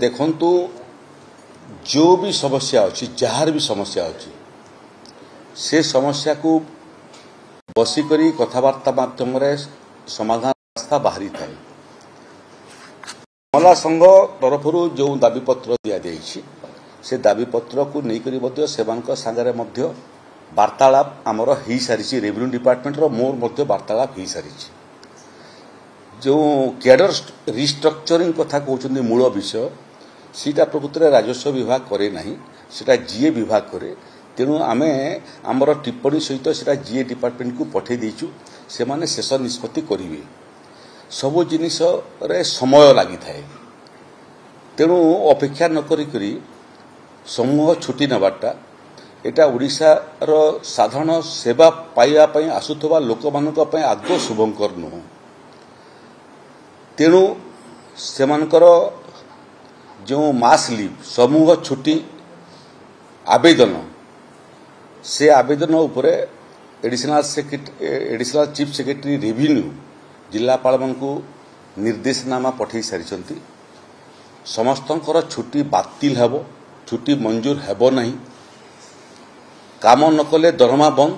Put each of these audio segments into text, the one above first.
देखंतु जो भी समस्या अच्छी जार भी समस्या अच्छी से समस्या को बसिकरी कथबार्ता माध्यम समाधान रास्ता बाहरी थाए। मला संघ तरफ जो दाबीपत्र दि से दाबीपत्र को लेकर सागर वार्तालाप आमर हो सारी रेवेन्यू डिपार्टमेंट मोर वार्तालाप हो सारी जो कैडर रिस्ट्रक्चरिंग कथा कहते मूल विषय सीटा प्रकृत राजस्व विभाग करे नहीं सीटा जीए विभाग करे। तेणु आमे आमर टिप्पणी सहित सीटा जीए डिपार्टमेंट को पठे देचु से माने शेष निष्पत्ति करिवे। सबो जिनिस रे समय लागि थाए। तेणु अपेक्षा न करी समूह छुट्टी नबाटा एटा ओडिशा रो साधारण सेवा पाइबा पई आसुथबा लोक मानक पई आदौ शुभंकर नुह। तेणु सेमानकर जो मास लीव समूह छुट्टी आवेदन से आवेदन उपरे एडिशनल चीफ सेक्रेटरी रेवेन्यू जिलापाल को निर्देशनामा पठे सारी समस्तंकर छुट्टी बातिल हेब छुट्टी मंजूर हेब नहीं काम न कले दरमा बंद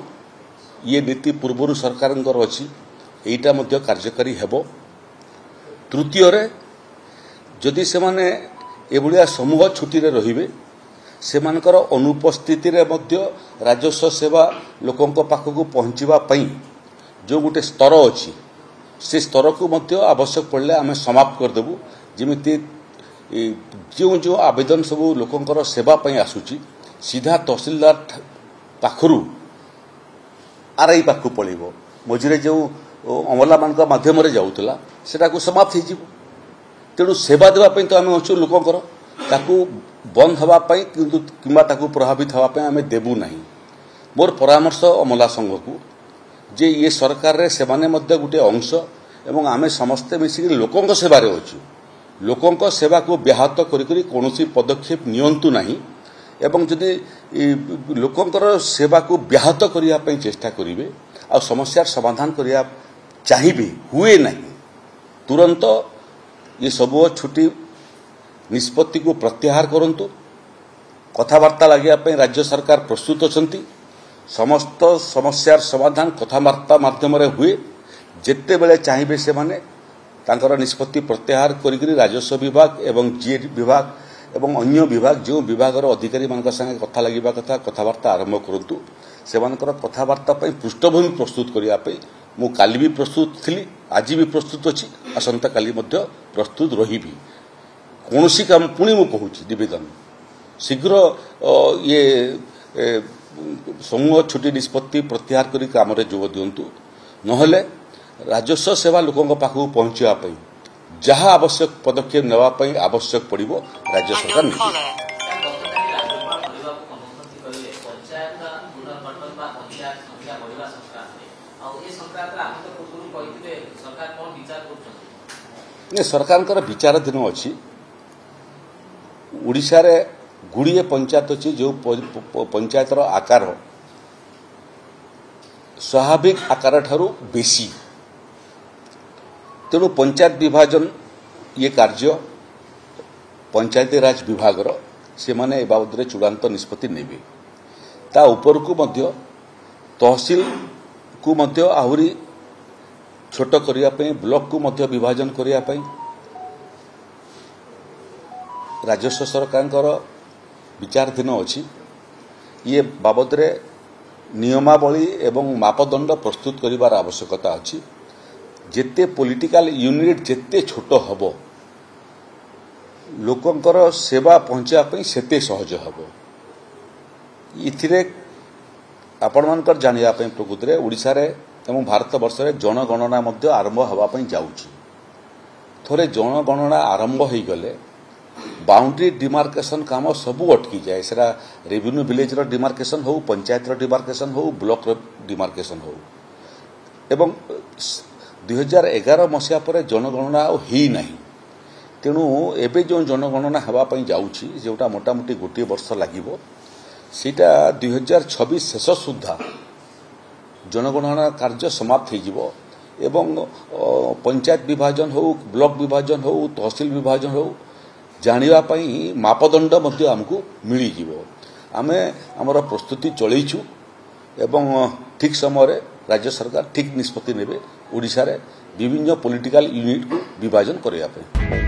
ये नीति पूर्वर सरकार अच्छी एटा मध्य कार्यकारी हेब। तृतीय जदि से माने एभलिया समूह छुट्टी रे रहिबे सेमानकर अनुपस्थिति रे मध्य राजस्व सेवा लोकंक पाखक पहुँचवा पई जो गोटे स्तर अच्छी से स्तर को मध्य आवश्यक पड़े आम समाप्त करदेबू। जमिति जो जो आवेदन सब लोकंकर सेवा पई आसुची सीधा तहसीलदार पाखरु आरआई पाखु पड़ेब मझे जो अमला मान मध्यम जाऊला सेटा को समाप्त हो। तेणु सेवा देवाई तो आम अच्छु लोकंकर ताकू बंद हाँपाई कि प्रभावित हाँपाई आम देबू ना। मोर परामर्श अमला संघ को जे ये सरकार रे सेमाने मध्य गोटे अंश एवं आमे समस्ते मिसिक लोकंक सेवारे अच्छु लोकंक सेवा को व्याहत करी कौनसी पदक्षेप नियंतु नहीं एवं जदि लोकंकर सेवा को व्याहत करने चेष्टा करेंगे आ समस्यार समाधान करने चाहिए हुए नहीं तुरंत ये सब छुट्टी निष्पत्ति को प्रत्याहार करंतु। कथबार्ता लगे राज्य सरकार प्रस्तुत अछंती समस्त समस्यार समाधान कथबार्ता माध्यम हुए जेते बेले चाहिए से माने तांकर निष्पत्ति प्रत्याहार करी राजस्व विभाग एवं जीए विभाग एवं अन्य विभाग जो विभाग अधिकारी मान संगे कथा लगे कथा कथबार्ता आरंभ करूँ से कथबार्ता पृष्ठभूमि प्रस्तुत करने मु काली भी प्रस्तुत थी आज भी प्रस्तुत अच्छी आसंता काली मध्य प्रस्तुत रही कौन सी काम पुणी मु कहूँ निवेदन शीघ्र ये समूह छुट्टी निष्पत्ति प्रत्याहार कर काम जोग दिंतु नहले राजस्व सेवा लोकों पाखक पहुँचापी जहाँ आवश्यक पदक्षेप नापी आवश्यक पड़ो राज्य सरकार नहीं। सरकार विचाराधीन अच्छी ओडिशा रे गुड़िए पंचायत अच्छी जो पंचायतर आकार स्वाभाविक आकार ठारू बेसी तेणु पंचायत विभाजन ये कार्य पंचायती राज विभाग से माने ए बाबद चूड़ांत निष्पत्ति नेबे ता ऊपर को मध्य तहसील को मध्य आहुरी छोट करने ब्लॉक को मध्य विभाजन करने राजस्व सरकार विचाराधीन अच्छी ये बाबद रे नियमावली एवं मापदंड प्रस्तुत करिवार आवश्यकता अच्छी। जेते पॉलिटिकल यूनिट जेते छोट हबो लोकंकर सेवा पहुँचापी सेते सहज हबो। इथिरे आपण मानकर जानिया प्रकृत रे ओडिशा रे एवं भारत वर्ष रे जनगणना मध्य आरंभ हवापई जाउची। थोड़े जनगणना आरंभ हो गले बाउंड्री डिमार्केशन काम सबू अटकी जाए सेरा रेवेन्यू विलेज रो डिमार्केशन हो पंचायत रो डिमार्केशन हो ब्लॉक रो डिमार्केशन हो एवं 2011 मसीहा पर जनगणना ही नहीं। तेणु एबे जो जनगणना हवापई जाउची जोटा मोटामोटी गोटे वर्ष लागिबो सीटा 2026 शेष सुधा जनगणना कार्य समाप्त हो एवं पंचायत विभाजन हो ब्लॉक विभाजन हो तहसील विभाजन हो ଜାଣିବା ପାଇଁ ମାପଦଣ୍ଡ ମଧ୍ୟ ଆମକୁ ମିଳିଯିବ। ଆମେ ଆମର ପ୍ରସ୍ତୁତି ଚଳେଇଛୁ ଏବଂ ଠିକ୍ ସମୟରେ ରାଜ୍ୟ ସରକାର ଠିକ୍ ନିଷ୍ପତ୍ତି ନେବେ ଓଡ଼ିଶାରେ ବିଭିନ୍ନ ପଲିଟିକାଲ ୟୁନିଟ୍କୁ ବିଭାଜନ କରିବା ପାଇଁ।